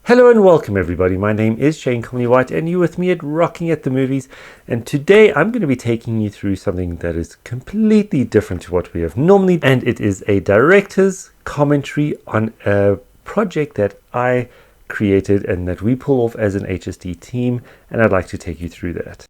Hello and welcome everybody, my name is Shane Comley-White and you're with me at Rocking at the Movies, and today I'm going to be taking you through something that is completely different to what we have normally, and it is a director's commentary on a project that I created and that we pull off as an HST team, and I'd like to take you through that.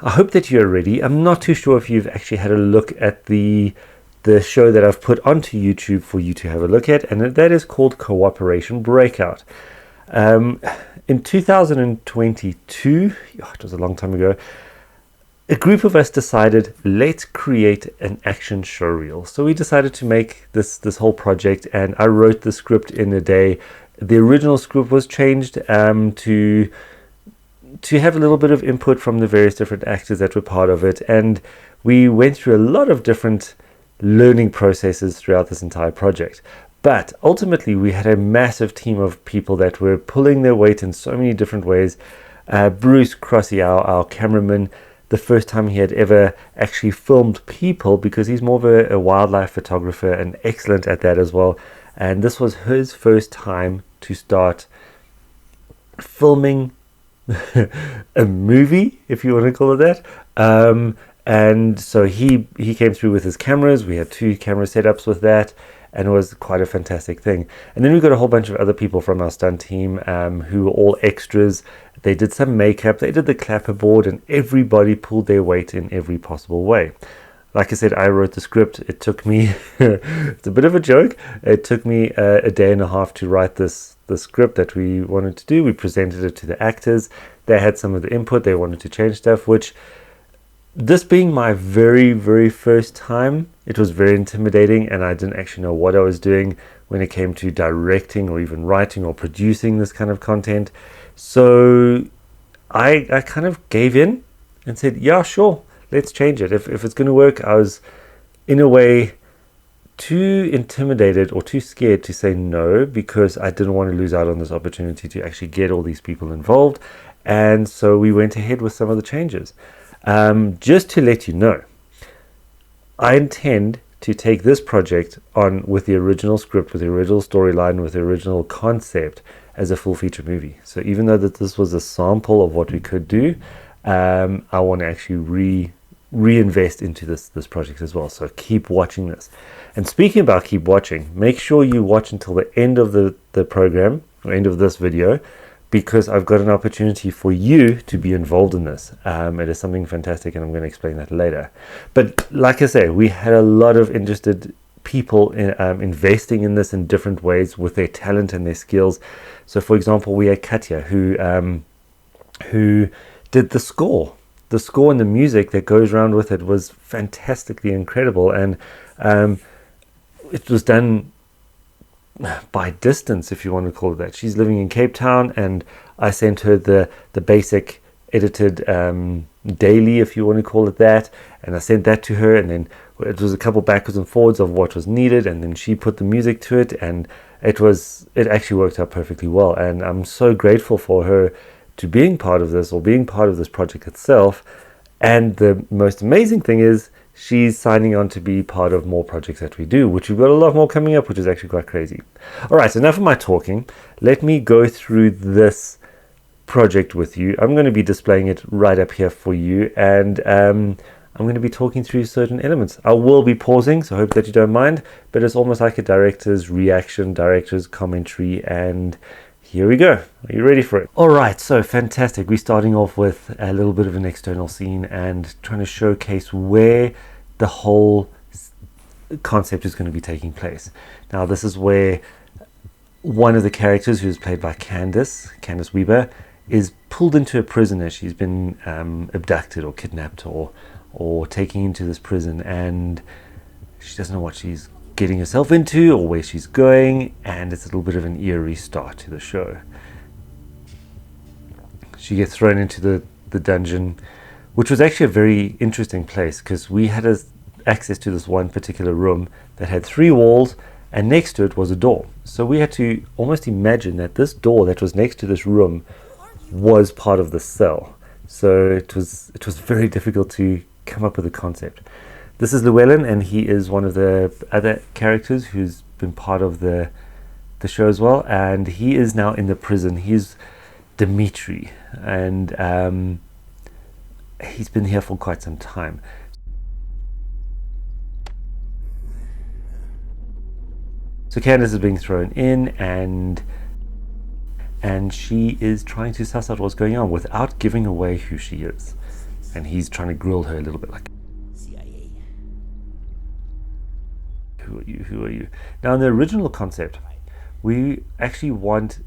I hope that you're ready. I'm not too sure if you've actually had a look at the show that I've put onto YouTube for you to have a look at, and that is called Cooperation Breakout. In 2022, it was a long time ago, a group of us decided, let's create an action show reel. So we decided to make this whole project, and I wrote the script in a day. The original script was changed to have a little bit of input from the various different actors that were part of it, and we went through a lot of different learning processes throughout this entire project. But ultimately we had a massive team of people that were pulling their weight in so many different ways. Bruce Crossy, our cameraman, the first time he had ever actually filmed people, because he's more of a wildlife photographer and excellent at that as well, and this was his first time to start filming a movie, if you want to call it that. And so he came through with his cameras. We had 2 camera setups with that, and it was quite a fantastic thing. And then we got a whole bunch of other people from our stunt team who were all extras. They did some makeup, they did the clapperboard, and everybody pulled their weight in every possible way. Like I said, I wrote the script. It took me it's a bit of a joke. It took me a day and a half to write the script that we wanted to do. We presented it to the actors. They had some of the input. They wanted to change stuff, which, this being my very, very first time, it was very intimidating, and I didn't actually know what I was doing when it came to directing or even writing or producing this kind of content. So I kind of gave in and said, yeah, sure, let's change it. If it's going to work. I was, in a way, too intimidated or too scared to say no, because I didn't want to lose out on this opportunity to actually get all these people involved. And so we went ahead with some of the changes. Just to let you know, I intend to take this project on with the original script, with the original storyline, with the original concept as a full feature movie. So even though that this was a sample of what we could do, I want to actually reinvest into this project as well. So keep watching this. And speaking about keep watching, make sure you watch until the end of the program, or end of this video, because I've got an opportunity for you to be involved in this. It is something fantastic, and I'm going to explain that later. But like I say, we had a lot of interested people in, investing in this in different ways with their talent and their skills. So for example, we had Katya who did the score. The score and the music that goes around with it was fantastically incredible, and it was done by distance, if you want to call it that. She's living in Cape Town, and I sent her the basic edited daily, if you want to call it that, and I sent that to her, and then it was a couple backwards and forwards of what was needed, and then she put the music to it, and it actually worked out perfectly well. And I'm so grateful for her to being part of this, or being part of this project itself. And the most amazing thing is, she's signing on to be part of more projects that we do, which we've got a lot more coming up, which is actually quite crazy. All right, so enough of my talking. Let me go through this project with you. I'm going to be displaying it right up here for you, and I'm going to be talking through certain elements. I will be pausing, so I hope that you don't mind, but it's almost like a director's reaction, director's commentary, and here we go. Are you ready for it? All right, so fantastic. We're starting off with a little bit of an external scene and trying to showcase where the whole concept is going to be taking place. Now, this is where one of the characters, who's played by Candice Weber, is pulled into a prison as she's been abducted or kidnapped or taken into this prison, and she doesn't know what she's getting herself into or where she's going, and it's a little bit of an eerie start to the show. She gets thrown into the dungeon, which was actually a very interesting place, because we had access to this one particular room that had 3 walls, and next to it was a door. So we had to almost imagine that this door that was next to this room was part of the cell. So it was very difficult to come up with a concept. This is Llewellyn, and he is one of the other characters who's been part of the show as well, and he is now in the prison. He's Dimitri, and he's been here for quite some time. So Candace is being thrown in, and she is trying to suss out what's going on without giving away who she is. And he's trying to grill her a little bit, like, CIA. Who are you? Who are you? Now, in the original concept, we actually want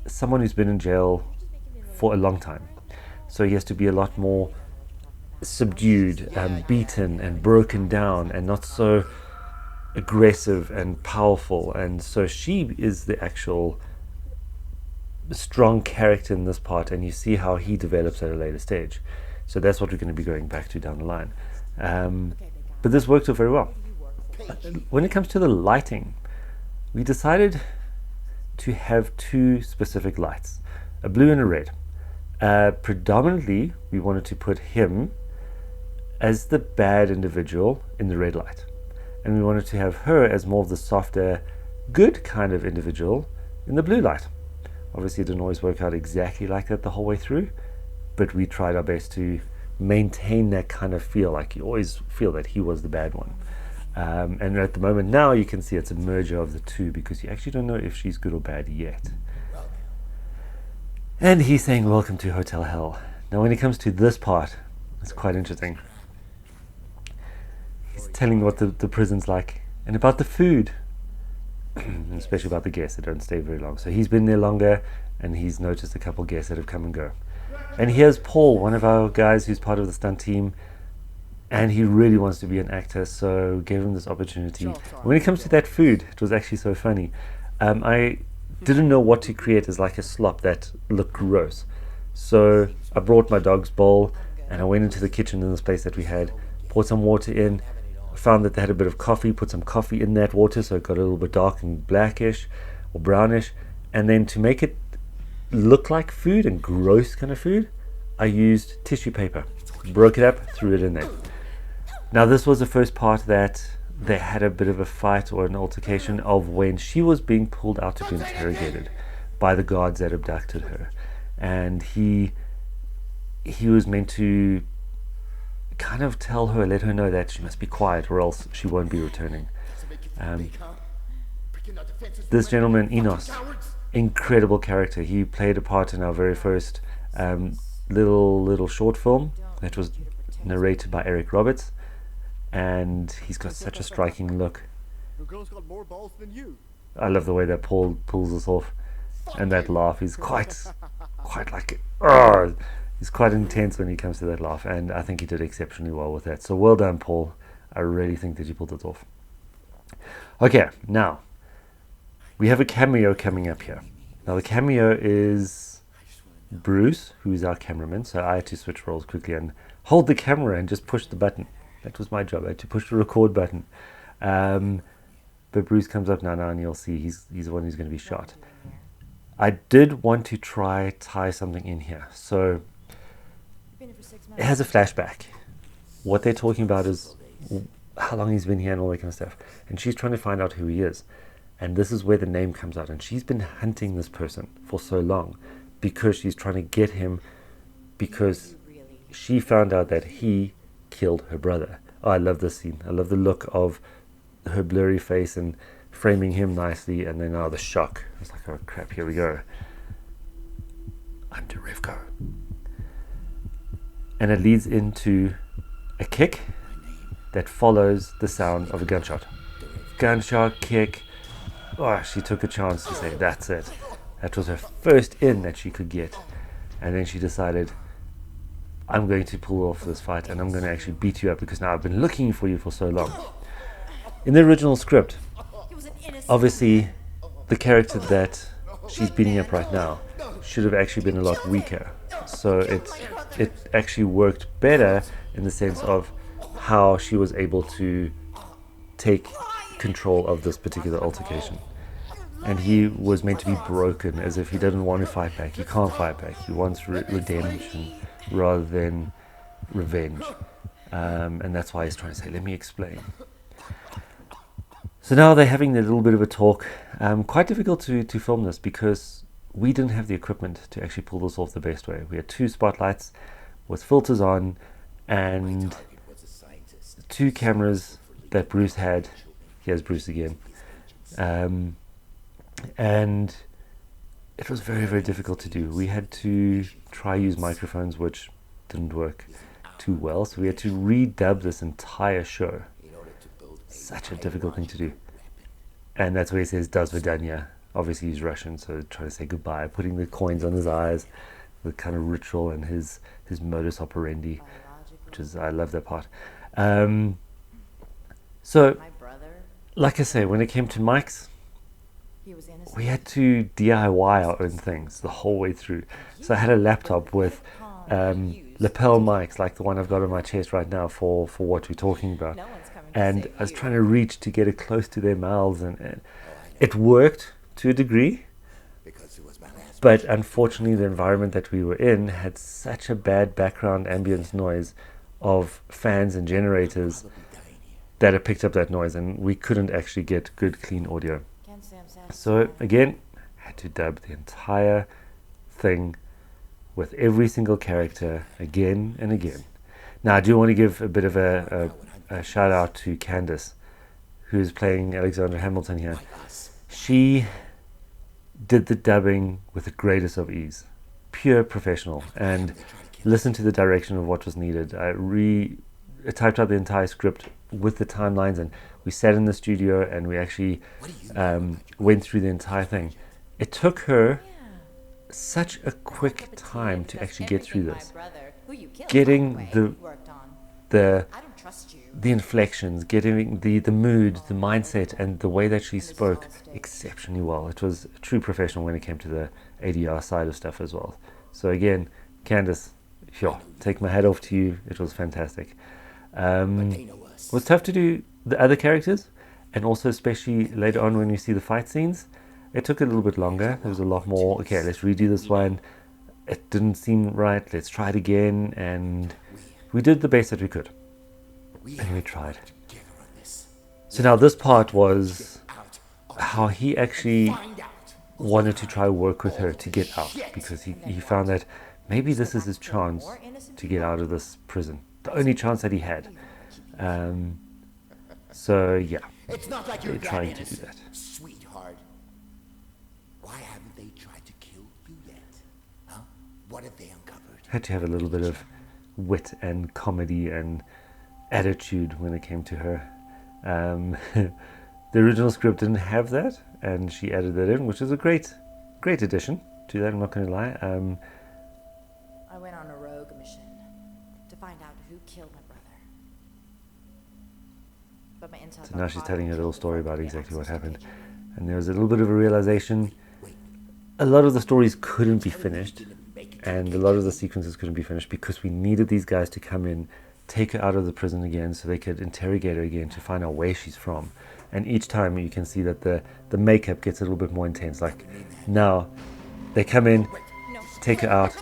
someone who's been in jail for a long time. So he has to be a lot more subdued and beaten and broken down and not so aggressive and powerful. And so she is the actual strong character in this part, and you see how he develops at a later stage. So that's what we're going to be going back to down the line. But this worked out very well. When it comes to the lighting, we decided to have two specific lights, a blue and a red. Predominantly, we wanted to put him as the bad individual in the red light, and we wanted to have her as more of the softer, good kind of individual in the blue light. Obviously, it didn't always work out exactly like that the whole way through, but we tried our best to maintain that kind of feel, like you always feel that he was the bad one. And at the moment now, you can see it's a merger of the two, because you actually don't know if she's good or bad yet. And he's saying, "Welcome to Hotel Hell." Now, when it comes to this part, it's quite interesting. He's telling what the prison's like, and about the food, especially about the guests that don't stay very long. So he's been there longer, and he's noticed a couple guests that have come and go. And here's Paul, one of our guys who's part of the stunt team, and he really wants to be an actor, so gave him this opportunity. When it comes to that food, it was actually so funny. I didn't know what to create as like a slop that looked gross. So I brought my dog's bowl, and I went into the kitchen in this place that we had, poured some water in, found that they had a bit of coffee, put some coffee in that water, so it got a little bit dark and blackish or brownish. And then to make it look like food and gross kind of food, I used tissue paper, broke it up, threw it in there. Now, this was the first part that they had a bit of a fight or an altercation of when she was being pulled out to be interrogated by the guards that abducted her, and he was meant to kind of tell her, let her know that she must be quiet or else she won't be returning. This gentleman, Enos, incredible character. He played a part in our very first little short film that was narrated by Eric Roberts, and he's got such a striking look. I love the way that Paul pulls this off, and that laugh is quite like, oh, he's quite intense when he comes to that laugh, and I think he did exceptionally well with that. So well done, Paul. I really think that you pulled it off. Okay, now we have a cameo coming up here. Now the cameo is Bruce, who is our cameraman, so I had to switch roles quickly and hold the camera and just push the button. That was my job. I had to push the record button. But Bruce comes up now, and you'll see he's the one who's going to be shot. I did want to try tie something in here. So it has a flashback. What they're talking about is how long he's been here and all that kind of stuff. And she's trying to find out who he is. And this is where the name comes out. And she's been hunting this person for so long because she's trying to get him, because she found out that he killed her brother. Oh, I love this scene. I love the look of her blurry face and framing him nicely, and then the shock. It's like, oh crap, here we go. I'm Derevko. And it leads into a kick that follows the sound of a gunshot. Gunshot, kick. Oh, she took a chance to say, that's it. That was her first in that she could get. And then she decided, I'm going to pull off this fight, and I'm going to actually beat you up, because now I've been looking for you for so long. In the original script, obviously, the character that she's beating up right now should have actually been a lot weaker. So it actually worked better in the sense of how she was able to take control of this particular altercation. And he was meant to be broken, as if he didn't want to fight back. He can't fight back. He wants redemption rather than revenge. And that's why he's trying to say, let me explain. So now they're having a little bit of a talk. Quite difficult to film this because we didn't have the equipment to actually pull this off the best way. We had 2 spotlights with filters on and 2 cameras that Bruce had. Here's Bruce again. And it was very, very difficult to do. We had to try use microphones, which didn't work too well. So we had to redub this entire show. Such a difficult thing to do. And that's where he says, "Das Vidanya." Obviously he's Russian, so trying to say goodbye, putting the coins on his eyes, the kind of ritual and his modus operandi, which is, I love that part. So, like I say, when it came to mics, we had to DIY our own things the whole way through. So I had a laptop with lapel mics, like the one I've got on my chest right now for what we're talking about. And I was trying to reach to get it close to their mouths, and it worked to a degree. But unfortunately, the environment that we were in had such a bad background ambience noise of fans and generators that it picked up that noise, and we couldn't actually get good, clean audio. So again, had to dub the entire thing with every single character again and again. Now I do want to give a bit of a shout out to Candace, who's playing Alexandra Hamilton here. She did the dubbing with the greatest of ease, pure professional, and listened to the direction of what was needed. I typed out the entire script with the timelines, and we sat in the studio and we actually went through the entire thing. It took her such a quick time to actually get through this, getting the inflections, getting the mood, the mindset, and the way that she spoke exceptionally well. It was a true professional when it came to the ADR side of stuff as well. So again, Candace, sure, take my hat off to you. It was fantastic. It was tough to do the other characters, and also especially later on when you see the fight scenes, it took a little bit longer. There was a lot more, okay, let's redo this one. It didn't seem right, let's try it again, and we did the best that we could. And we tried. So now this part was how he actually wanted to try work with her to get out, because he found that maybe this is his chance to get out of this prison. The only chance that he had. So yeah, they're trying to do that. Sweetheart, why haven't they tried to kill you yet? Huh? What have they uncovered? Had to have a little bit of wit and comedy and attitude when it came to her. The original script didn't have that, and she added that in, which is a great addition to that, I'm not going to lie. I went on a rogue mission to find out who killed my brother. But my intel So now she's telling a little story about exactly what happened. And there was a little bit of a realization. A lot of the stories couldn't be finished, and a lot of the sequences couldn't be finished because we needed these guys to come in, take her out of the prison again so they could interrogate her again to find out where she's from. And each time you can see that the makeup gets a little bit more intense. Like now they come in, take her out.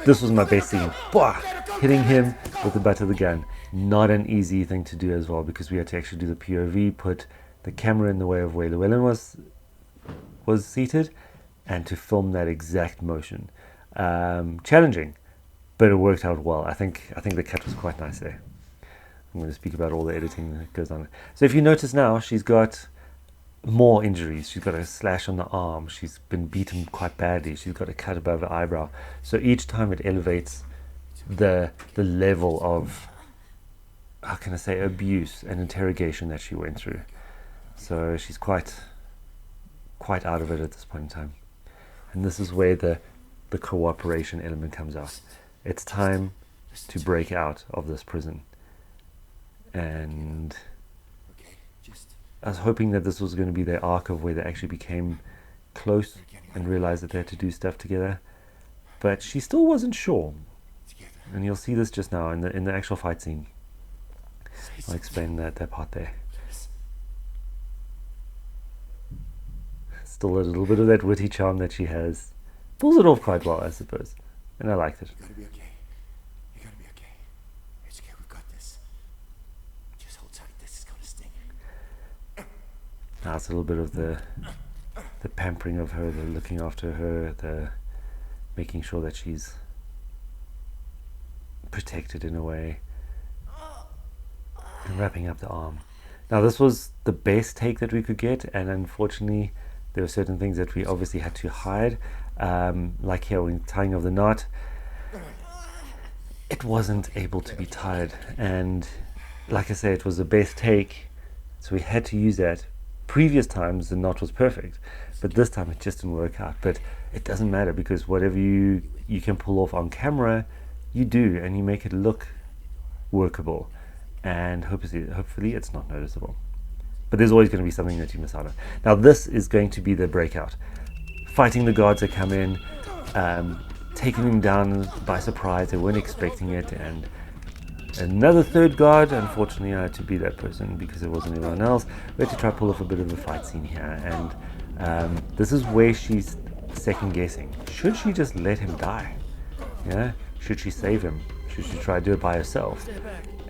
This was my best scene. Bah! Hitting him with the butt of the gun. Not an easy thing to do as well, because we had to actually do the POV, put the camera in the way of where Llewellyn was seated, and to film that exact motion. Challenging, but it worked out well. I think the cut was quite nice there. I'm going to speak about all the editing that goes on. So if you notice now, she's got more injuries. She's got a slash on the arm. She's been beaten quite badly. She's got a cut above her eyebrow. So each time it elevates the level of, how can I say, abuse and interrogation that she went through. So she's quite out of it at this point in time. And this is where the cooperation element comes out. It's time to break out of this prison. And I was hoping that this was going to be their arc of where they actually became close and realized that they had to do stuff together. But she still wasn't sure. And you'll see this just now in the actual fight scene. I'll explain that part there. Still a little bit of that witty charm that she has. Pulls it off quite well, I suppose. And I liked it. Now it's a little bit of the pampering of her, the looking after her, the making sure that she's protected in a way, and wrapping up the arm. Now this was the best take that we could get, and unfortunately there were certain things that we obviously had to hide, like here when tying of the knot, it wasn't able to be tied, and like I say, it was the best take, so we had to use that. Previous times the knot was perfect, but this time it just didn't work out. But it doesn't matter, because whatever you can pull off on camera, you do, and you make it look workable, and hopefully it's not noticeable. But there's always going to be something that you miss out on. Now this is going to be the breakout, fighting the guards that come in, taking them down by surprise. They weren't expecting it, and another third guard. Unfortunately I had to be that person because there wasn't anyone else. We had to try to pull off a bit of a fight scene here, and this is where she's second guessing. Should she just let him die? Yeah, should she save him? Should she try to do it by herself?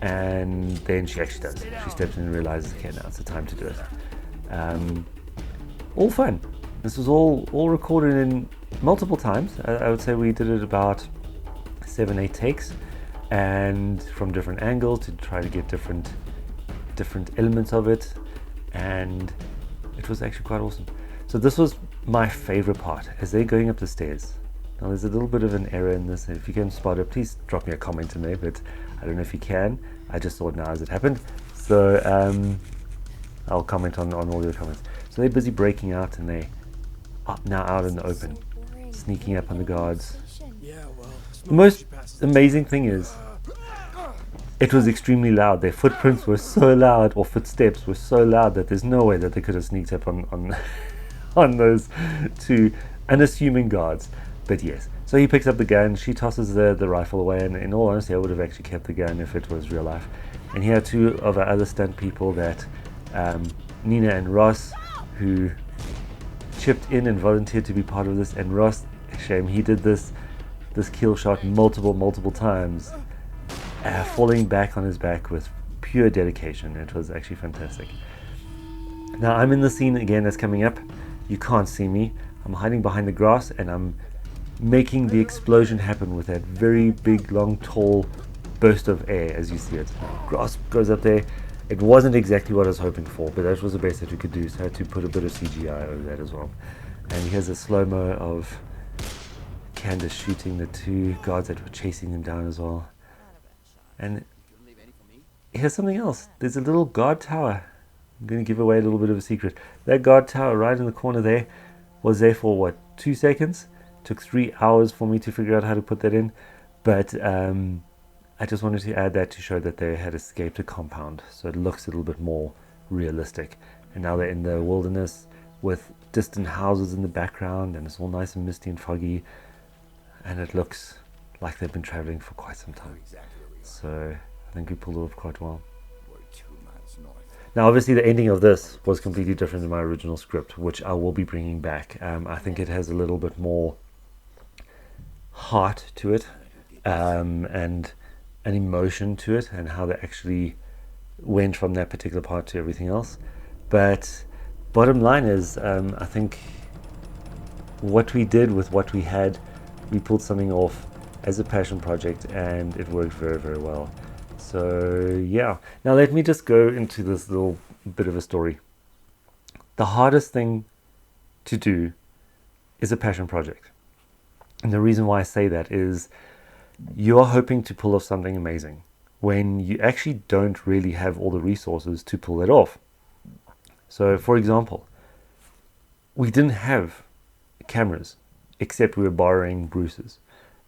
And then she actually does. She steps in and realizes, okay, now it's the time to do it. All fun. This was all recorded in multiple times. I would say we did it about 7-8 takes, and from different angles to try to get different elements of it, and it was actually quite awesome. So this was my favorite part, as they're going up the stairs. Now there's a little bit of an error in this. If you can spot it, please drop me a comment in there, but I don't know if you can. I just saw it now as it happened, so I'll comment on all your comments. So they're busy breaking out, and they are now out in the open, sneaking up on the guards. The most amazing thing is, it was extremely loud. Their footprints were so loud, or footsteps were so loud, that there's no way that they could have sneaked up on on those two unassuming guards. But yes, so he picks up the gun, she tosses the rifle away, and in all honesty I would have actually kept the gun if it was real life. And here are two of our other stunt people, that Nina and Ross, who chipped in and volunteered to be part of this. And Ross, shame, he did this kill shot multiple times, falling back on his back with pure dedication. It was actually fantastic. Now I'm in the scene again that's coming up. You can't see me. I'm hiding behind the grass, and I'm making the explosion happen with that very big, long, tall burst of air, as you see it. Grass goes up there. It wasn't exactly what I was hoping for, but that was the best that we could do, so I had to put a bit of CGI over that as well. And here's a slow-mo of Candace shooting the two guards that were chasing them down as well. And here's something else. There's a little guard tower. I'm going to give away a little bit of a secret. That guard tower right in the corner there was there for, what, 2 seconds? Took 3 hours for me to figure out how to put that in. But I just wanted to add that to show that they had escaped a compound, so it looks a little bit more realistic. And now they're in the wilderness with distant houses in the background, and it's all nice and misty and foggy, and it looks like they've been traveling for quite some time. So I think we pulled it off quite well. Now obviously the ending of this was completely different than my original script, which I will be bringing back. I think it has a little bit more heart to it, and an emotion to it, and how they actually went from that particular part to everything else. But bottom line is, I think what we did with what we had, we pulled something off as a passion project, and it worked very, very well. So yeah, now let me just go into this little bit of a story. The hardest thing to do is a passion project, and the reason why I say that is, you are hoping to pull off something amazing when you actually don't really have all the resources to pull it off. So for example, we didn't have cameras, except we were borrowing Bruce's,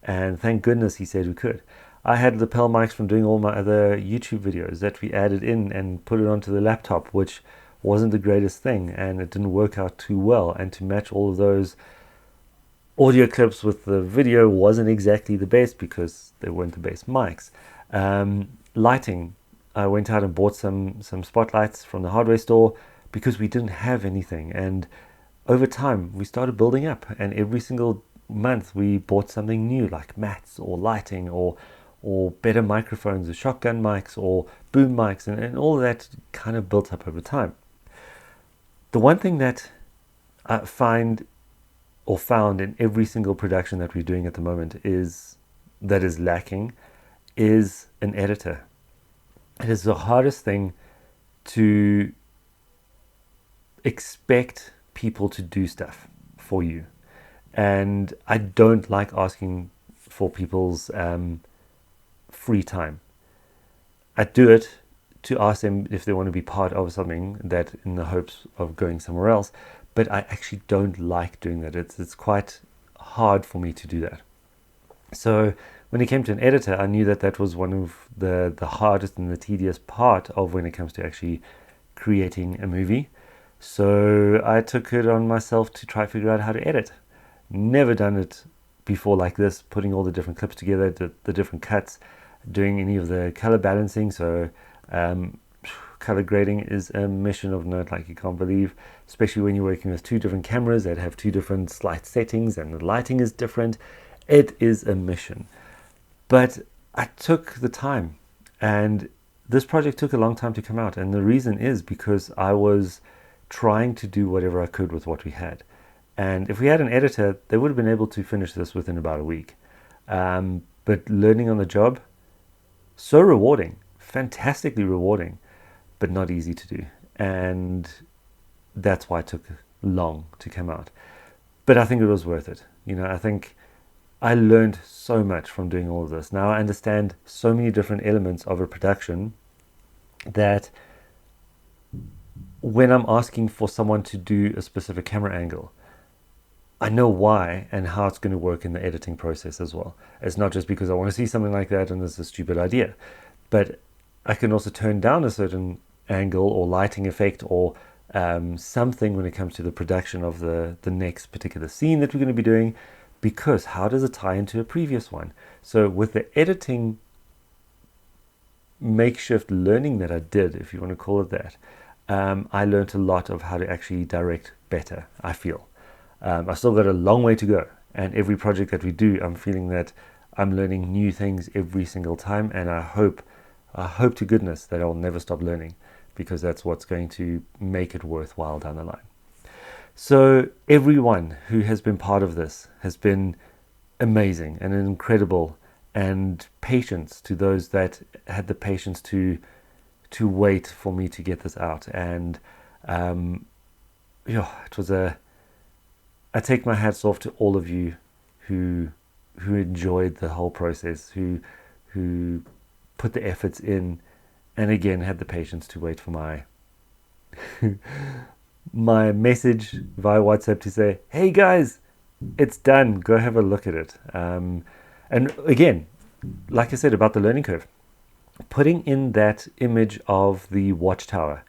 and thank goodness he said we could. I had lapel mics from doing all my other YouTube videos that we added in and put it onto the laptop, which wasn't the greatest thing, and it didn't work out too well. And to match all of those audio clips with the video wasn't exactly the best, because they weren't the best mics. Lighting, I went out and bought some spotlights from the hardware store, because we didn't have anything. And over time we started building up, and every single month we bought something new, like mats or lighting or better microphones, or shotgun mics or boom mics, and all of that kind of built up over time. The one thing that I find or found in every single production that we're doing at the moment is lacking is an editor. It is the hardest thing to expect people to do stuff for you, and I don't like asking for people's free time. I do it to ask them if they want to be part of something, that in the hopes of going somewhere else, but I actually don't like doing that. It's quite hard for me to do that. So when it came to an editor, I knew that that was one of the hardest and the tedious part of when it comes to actually creating a movie. So I took it on myself to try figure out how to edit. Never done it before like this, putting all the different clips together, the different cuts, doing any of the color balancing. So color grading is a mission of note, like you can't believe, especially when you're working with two different cameras that have two different slight settings and the lighting is different. It is a mission. But I took the time, and this project took a long time to come out, and the reason is because I was trying to do whatever I could with what we had. And if we had an editor, they would have been able to finish this within about a week. But learning on the job, so rewarding, fantastically rewarding, but not easy to do. And that's why it took long to come out. But I think it was worth it. I think I learned so much from doing all of this. Now I understand so many different elements of a production that when I'm asking for someone to do a specific camera angle, I know why and how it's going to work in the editing process as well. It's not just because I want to see something like that and it's a stupid idea, but I can also turn down a certain angle or lighting effect or something when it comes to the production of the next particular scene that we're going to be doing, because how does it tie into a previous one? So with the editing makeshift learning that I did, if you want to call it that, I learned a lot of how to actually direct better, I feel. I still got a long way to go, and every project that we do, I'm feeling that I'm learning new things every single time, and I hope to goodness that I'll never stop learning, because that's what's going to make it worthwhile down the line. So everyone who has been part of this has been amazing and incredible, and patience to those that had the patience to wait for me to get this out. And it was I take my hats off to all of you who enjoyed the whole process, who put the efforts in, and again had the patience to wait for my my message via WhatsApp to say, hey guys, it's done, go have a look at it. And again, like I said about the learning curve, putting in that image of the watchtower,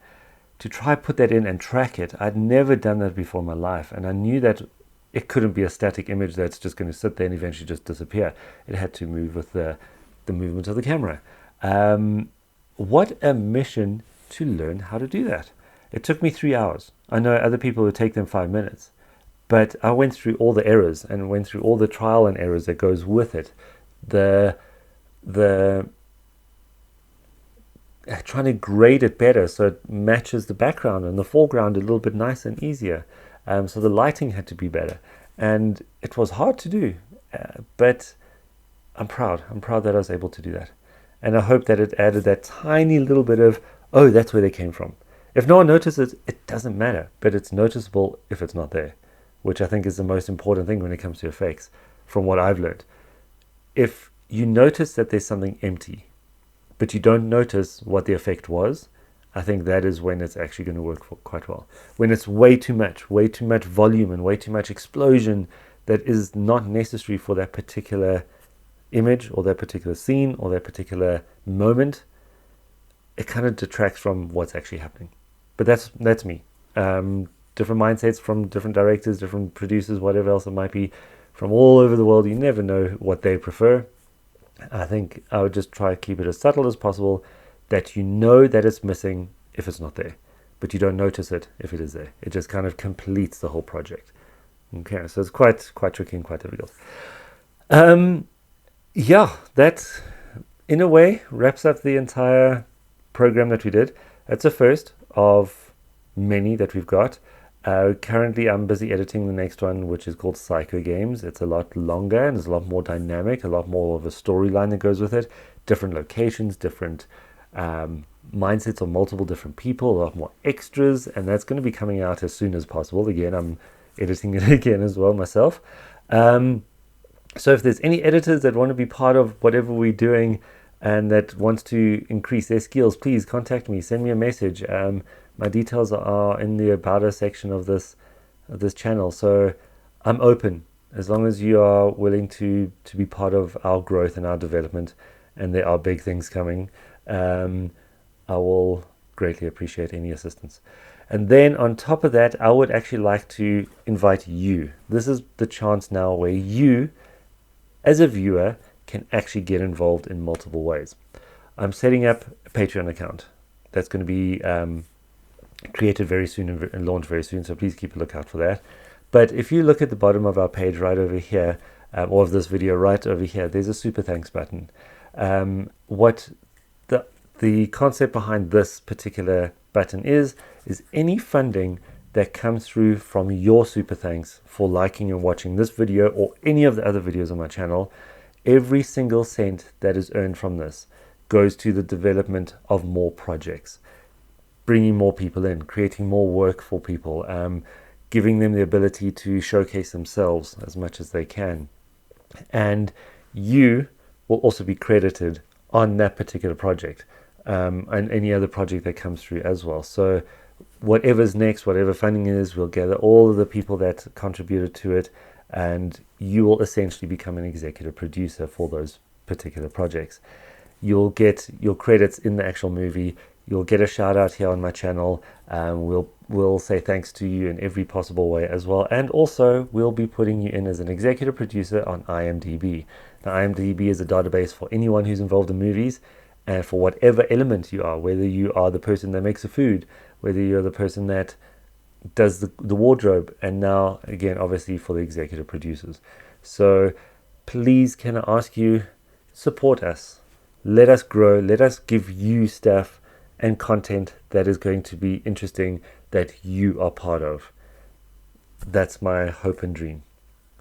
to try put that in and track it, I'd never done that before in my life, and I knew that it couldn't be a static image that's just going to sit there and eventually just disappear. It had to move with the movement of the camera. What a mission to learn how to do that. It took me 3 hours. I know other people would take them 5 minutes, but I went through all the errors and went through all the trial and errors that goes with it. The trying to grade it better so it matches the background and the foreground a little bit nicer and easier. So the lighting had to be better, and it was hard to do, but I'm proud that I was able to do that. And I hope that it added that tiny little bit of, oh, that's where they came from. If no one notices it, it doesn't matter, but it's noticeable if it's not there, which I think is the most important thing when it comes to effects, from what I've learned. If you notice that there's something empty, but you don't notice what the effect was, I think that is when it's actually going to work quite well. When it's way too much volume and way too much explosion that is not necessary for that particular image or that particular scene or that particular moment, it kind of detracts from what's actually happening. But that's me. Different mindsets from different directors, different producers, whatever else it might be, from all over the world. You never know what they prefer. I think I would just try to keep it as subtle as possible, that you know that it's missing if it's not there, but you don't notice it if it is there. It just kind of completes the whole project. Okay, so it's quite tricky and quite difficult. That in a way wraps up the entire program that we did. It's a first of many that we've got. Currently, I'm busy editing the next one, which is called Psycho Games. It's a lot longer and it's a lot more dynamic, a lot more of a storyline that goes with it. Different locations, different mindsets of multiple different people, a lot more extras, and that's going to be coming out as soon as possible. Again, I'm editing it again as well myself. So if there's any editors that want to be part of whatever we're doing and that wants to increase their skills, please contact me, send me a message. My details are in the About Us section of this channel. So I'm open as long as you are willing to be part of our growth and our development, and there are big things coming. I will greatly appreciate any assistance. And then on top of that, I would actually like to invite you. This is the chance now where you, as a viewer, can actually get involved in multiple ways. I'm setting up a Patreon account that's going to be created very soon and launched very soon, so please keep a lookout for that. But if you look at the bottom of our page right over here, or of this video right over here, there's a super thanks button. What the concept behind this particular button is any funding that comes through from your super thanks for liking and watching this video or any of the other videos on my channel, every single cent that is earned from this goes to the development of more projects, bringing more people in, creating more work for people, giving them the ability to showcase themselves as much as they can. And you will also be credited on that particular project, and any other project that comes through as well. So whatever's next, whatever funding is, we'll gather all of the people that contributed to it, and you will essentially become an executive producer for those particular projects. You'll get your credits in the actual movie. You'll get a shout out here on my channel. We'll say thanks to you in every possible way as well. And also we'll be putting you in as an executive producer on IMDb. Now, IMDb is a database for anyone who's involved in movies, and for whatever element you are, whether you are the person that makes the food, whether you're the person that does the wardrobe, and now again obviously for the executive producers. So please, can I ask you, support us, let us grow, let us give you stuff and content that is going to be interesting, that you are part of. That's my hope and dream.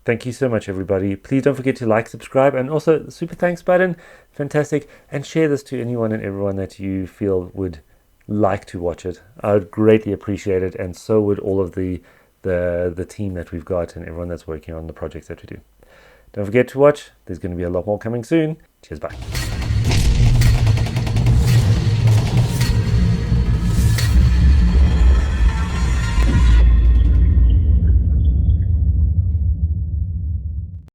Thank you so much, everybody. Please don't forget to like, subscribe, and also the super thanks button. Fantastic. And share this to anyone and everyone that you feel would like to watch it. I would greatly appreciate it, and so would all of the team that we've got and everyone that's working on the projects that we do. Don't forget to watch. There's going to be a lot more coming soon. Cheers, bye.